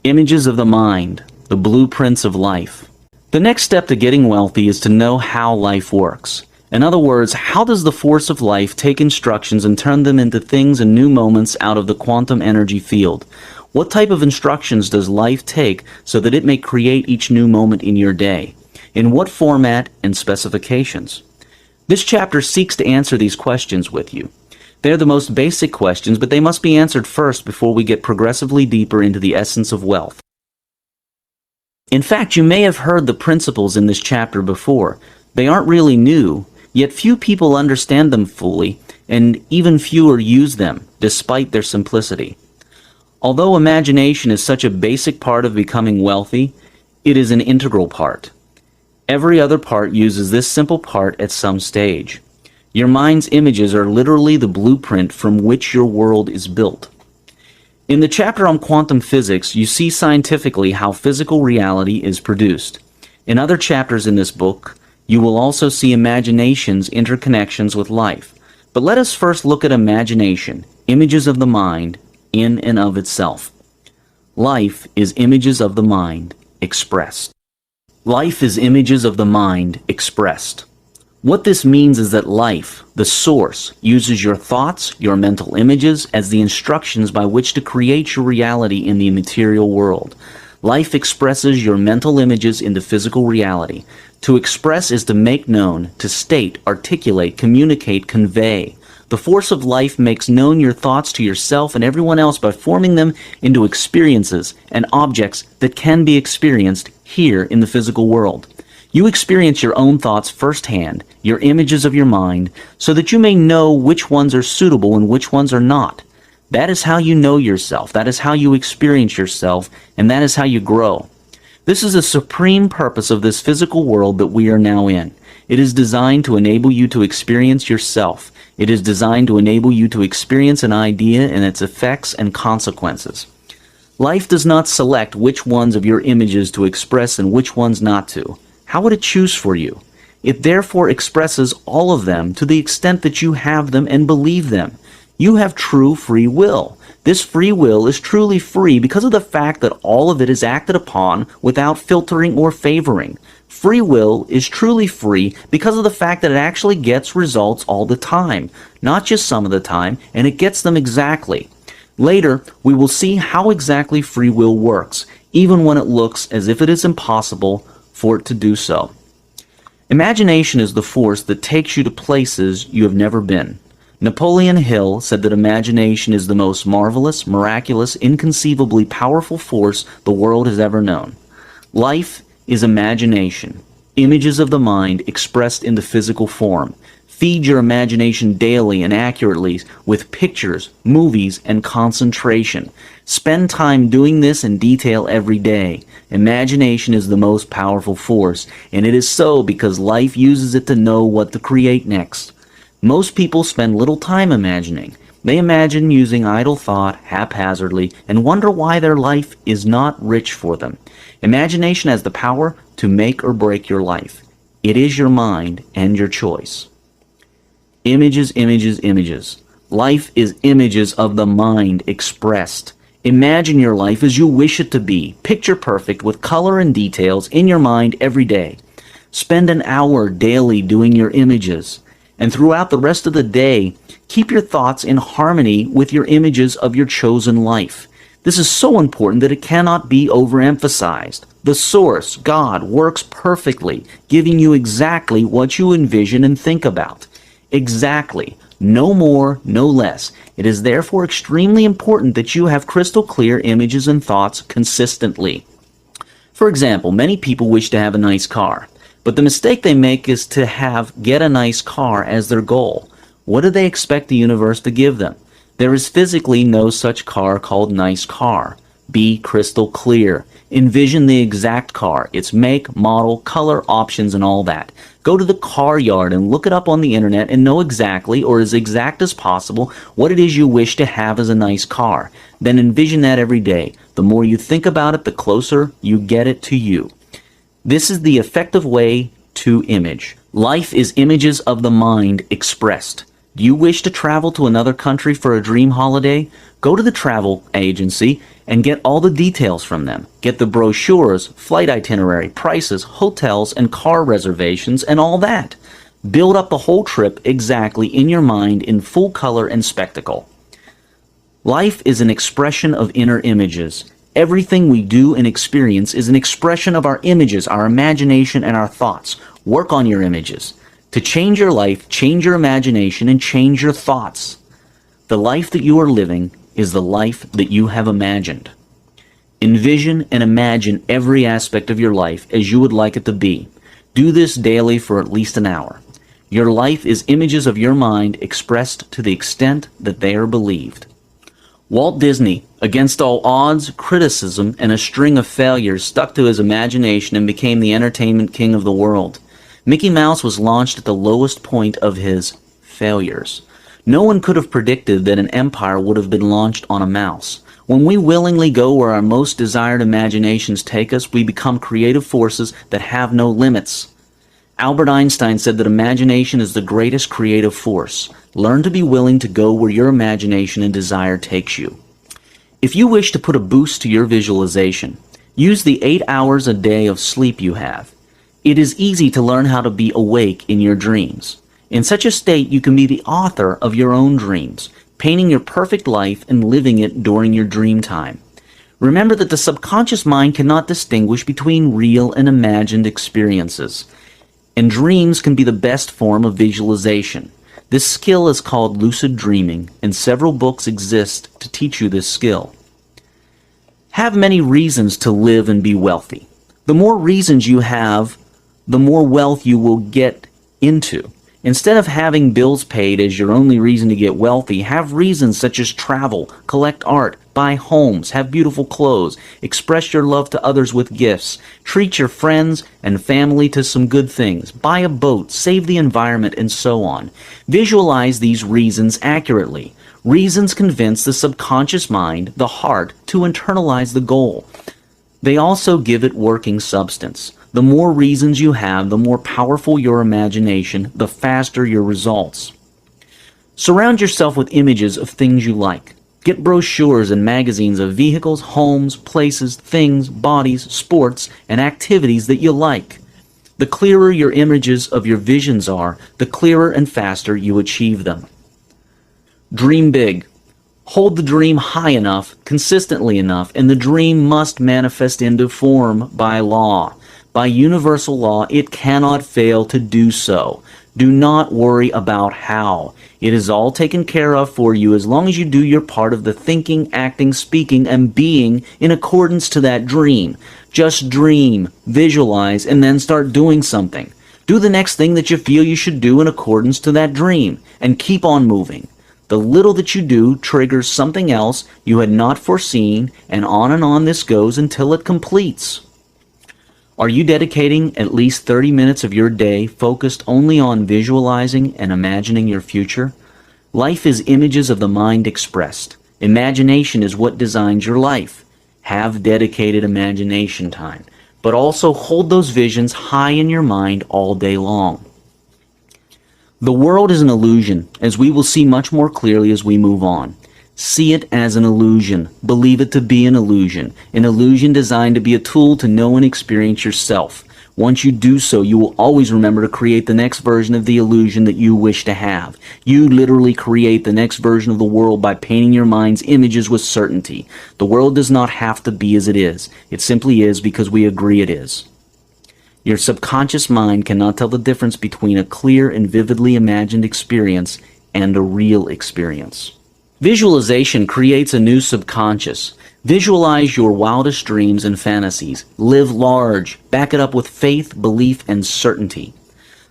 Images of the mind, the blueprints of life. The next step to getting wealthy is to know how life works. In other words, how does the force of life take instructions and turn them into things and new moments out of the quantum energy field? What type of instructions does life take so that it may create each new moment in your day? In what format and specifications? This chapter seeks to answer these questions with you. They're the most basic questions, but they must be answered first before we get progressively deeper into the essence of wealth. In fact, you may have heard the principles in this chapter before. They aren't really new, yet few people understand them fully, and even fewer use them, despite their simplicity. Although imagination is such a basic part of becoming wealthy, it is an integral part. Every other part uses this simple part at some stage. Your mind's images are literally the blueprint from which your world is built. In the chapter on quantum physics, you see scientifically how physical reality is produced. In other chapters in this book, you will also see imagination's interconnections with life. But let us first look at imagination, images of the mind, in and of itself. Life is images of the mind expressed. Life is images of the mind expressed. What this means is that life, the source, uses your thoughts, your mental images, as the instructions by which to create your reality in the material world. Life expresses your mental images into physical reality. To express is to make known, to state, articulate, communicate, convey. The force of life makes known your thoughts to yourself and everyone else by forming them into experiences and objects that can be experienced here in the physical world. You experience your own thoughts firsthand, your images of your mind, so that you may know which ones are suitable and which ones are not. That is how you know yourself, that is how you experience yourself, and that is how you grow. This is the supreme purpose of this physical world that we are now in. It is designed to enable you to experience yourself. It is designed to enable you to experience an idea and its effects and consequences. Life does not select which ones of your images to express and which ones not to. How would it choose for you? It therefore expresses all of them to the extent that you have them and believe them. You have true free will. This free will is truly free because of the fact that all of it is acted upon without filtering or favoring. Free will is truly free because of the fact that it actually gets results all the time, not just some of the time, and it gets them exactly. Later, we will see how exactly free will works, even when it looks as if it is impossible for it to do so. Imagination is the force that takes you to places you have never been. Napoleon Hill said that imagination is the most marvelous, miraculous, inconceivably powerful force the world has ever known. Life is imagination, images of the mind expressed into physical form. Feed your imagination daily and accurately with pictures, movies, and concentration. Spend time doing this in detail every day. Imagination is the most powerful force, and it is so because life uses it to know what to create next. Most people spend little time imagining. They imagine using idle thought haphazardly and wonder why their life is not rich for them. Imagination has the power to make or break your life. It is your mind and your choice. Images, images, images. Life is images of the mind expressed. Imagine your life as you wish it to be, picture perfect with color and details in your mind every day. Spend an hour daily doing your images. And throughout the rest of the day, keep your thoughts in harmony with your images of your chosen life. This is so important that it cannot be overemphasized. The source, God, works perfectly, giving you exactly what you envision and think about. Exactly. No more, no less. It is therefore extremely important that you have crystal clear images and thoughts consistently. For example, many people wish to have a nice car, but the mistake they make is to get a nice car as their goal. What do they expect the universe to give them? There is physically no such car called nice car. Be crystal clear. Envision the exact car, its make, model, color, options, and all that. Go to the car yard and look it up on the internet and know exactly, or as exact as possible, what it is you wish to have as a nice car. Then envision that every day. The more you think about it, the closer you get it to you. This is the effective way to image. Life is images of the mind expressed. Do you wish to travel to another country for a dream holiday? Go to the travel agency and get all the details from them. Get the brochures, flight itinerary, prices, hotels, and car reservations, and all that. Build up the whole trip exactly in your mind in full color and spectacle. Life is an expression of inner images. Everything we do and experience is an expression of our images, our imagination, and our thoughts. Work on your images. To change your life, change your imagination, and change your thoughts. The life that you are living is the life that you have imagined. Envision and imagine every aspect of your life as you would like it to be. Do this daily for at least an hour. Your life is images of your mind expressed to the extent that they are believed. Walt Disney, against all odds, criticism, and a string of failures, stuck to his imagination and became the entertainment king of the world. Mickey Mouse was launched at the lowest point of his failures. No one could have predicted that an empire would have been launched on a mouse. When we willingly go where our most desired imaginations take us, we become creative forces that have no limits. Albert Einstein said that imagination is the greatest creative force. Learn to be willing to go where your imagination and desire takes you. If you wish to put a boost to your visualization, use the 8 hours a day of sleep you have. It is easy to learn how to be awake in your dreams. In such a state, you can be the author of your own dreams, painting your perfect life and living it during your dream time. Remember that the subconscious mind cannot distinguish between real and imagined experiences, and dreams can be the best form of visualization. This skill is called lucid dreaming, and several books exist to teach you this skill. Have many reasons to live and be wealthy. The more reasons you have, the more wealth you will get into. Instead of having bills paid as your only reason to get wealthy, have reasons such as travel, collect art, buy homes, have beautiful clothes, express your love to others with gifts, treat your friends and family to some good things, buy a boat, save the environment, and so on. Visualize these reasons accurately. Reasons convince the subconscious mind, the heart, to internalize the goal. They also give it working substance. The more reasons you have, the more powerful your imagination, the faster your results. Surround yourself with images of things you like. Get brochures and magazines of vehicles, homes, places, things, bodies, sports, and activities that you like. The clearer your images of your visions are, the clearer and faster you achieve them. Dream big. Hold the dream high enough, consistently enough, and the dream must manifest into form by law. By universal law, it cannot fail to do so. Do not worry about how. It is all taken care of for you as long as you do your part of the thinking, acting, speaking, and being in accordance to that dream. Just dream, visualize, and then start doing something. Do the next thing that you feel you should do in accordance to that dream, and keep on moving. The little that you do triggers something else you had not foreseen, and on this goes until it completes. Are you dedicating at least 30 minutes of your day focused only on visualizing and imagining your future? Life is images of the mind expressed. Imagination is what designs your life. Have dedicated imagination time, but also hold those visions high in your mind all day long. The world is an illusion, as we will see much more clearly as we move on. See it as an illusion. Believe it to be an illusion designed to be a tool to know and experience yourself. Once you do so, you will always remember to create the next version of the illusion that you wish to have. You literally create the next version of the world by painting your mind's images with certainty. The world does not have to be as it is. It simply is because we agree it is. Your subconscious mind cannot tell the difference between a clear and vividly imagined experience and a real experience. Visualization creates a new subconscious. Visualize your wildest dreams and fantasies. Live large. Back it up with faith, belief, and certainty.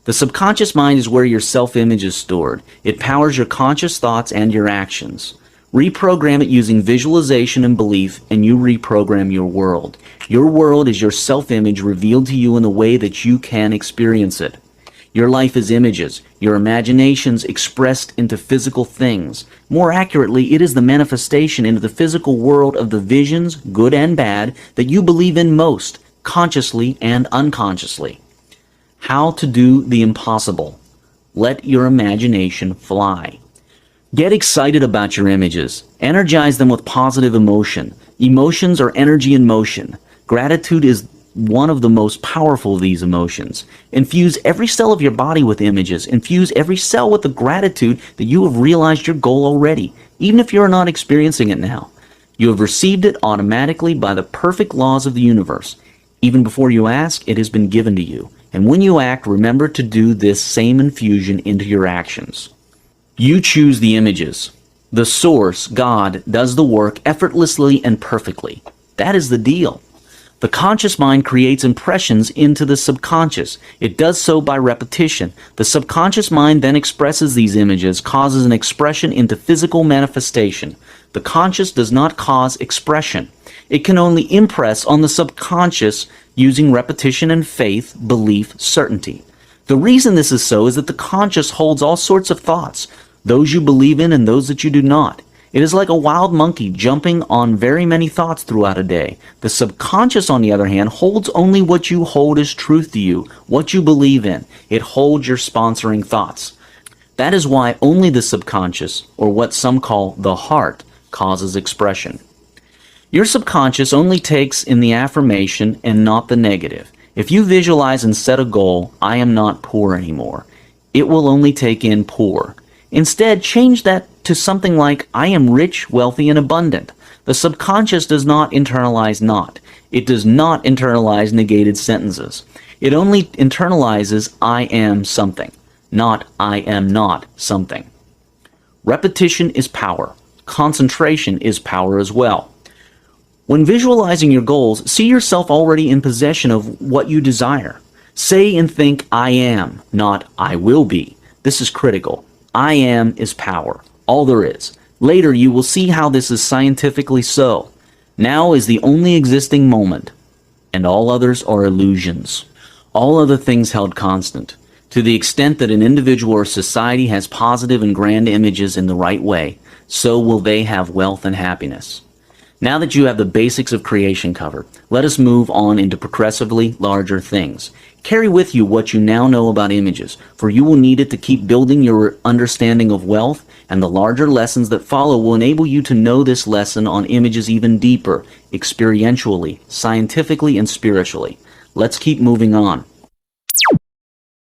The subconscious mind is where your self-image is stored. It powers your conscious thoughts and your actions. Reprogram it using visualization and belief, and you reprogram your world. Your world is your self-image revealed to you in the way that you can experience it. Your life is images, your imaginations expressed into physical things. More accurately, it is the manifestation into the physical world of the visions, good and bad, that you believe in most, consciously and unconsciously. How to do the impossible. Let your imagination fly. Get excited about your images. Energize them with positive emotion. Emotions are energy in motion. Gratitude is one of the most powerful of these emotions. Infuse every cell of your body with images. Infuse every cell with the gratitude that you have realized your goal already, even if you are not experiencing it now. You have received it automatically by the perfect laws of the universe. Even before you ask, it has been given to you. And when you act, remember to do this same infusion into your actions. You choose the images. The source, God, does the work effortlessly and perfectly. That is the deal. The conscious mind creates impressions into the subconscious. It does so by repetition. The subconscious mind then expresses these images, causes an expression into physical manifestation. The conscious does not cause expression. It can only impress on the subconscious using repetition and faith, belief, certainty. The reason this is so is that the conscious holds all sorts of thoughts, those you believe in and those that you do not. It is like a wild monkey jumping on very many thoughts throughout a day. The subconscious, on the other hand, holds only what you hold as truth to you, what you believe in. It holds your sponsoring thoughts. That is why only the subconscious, or what some call the heart, causes expression. Your subconscious only takes in the affirmation and not the negative. If you visualize and set a goal, I am not poor anymore, it will only take in poor. Instead, change that to something like, I am rich, wealthy, and abundant. The subconscious does not internalize not. It does not internalize negated sentences. It only internalizes, I am something, not I am not something. Repetition is power. Concentration is power as well. When visualizing your goals, see yourself already in possession of what you desire. Say and think, I am, not I will be. This is critical. I am is power, all there is. Later you will see how this is scientifically so. Now is the only existing moment, and all others are illusions. All other things held constant. To the extent that an individual or society has positive and grand images in the right way, so will they have wealth and happiness. Now that you have the basics of creation covered, let us move on into progressively larger things. Carry with you what you now know about images, for you will need it to keep building your understanding of wealth, and the larger lessons that follow will enable you to know this lesson on images even deeper, experientially, scientifically, and spiritually. Let's keep moving on.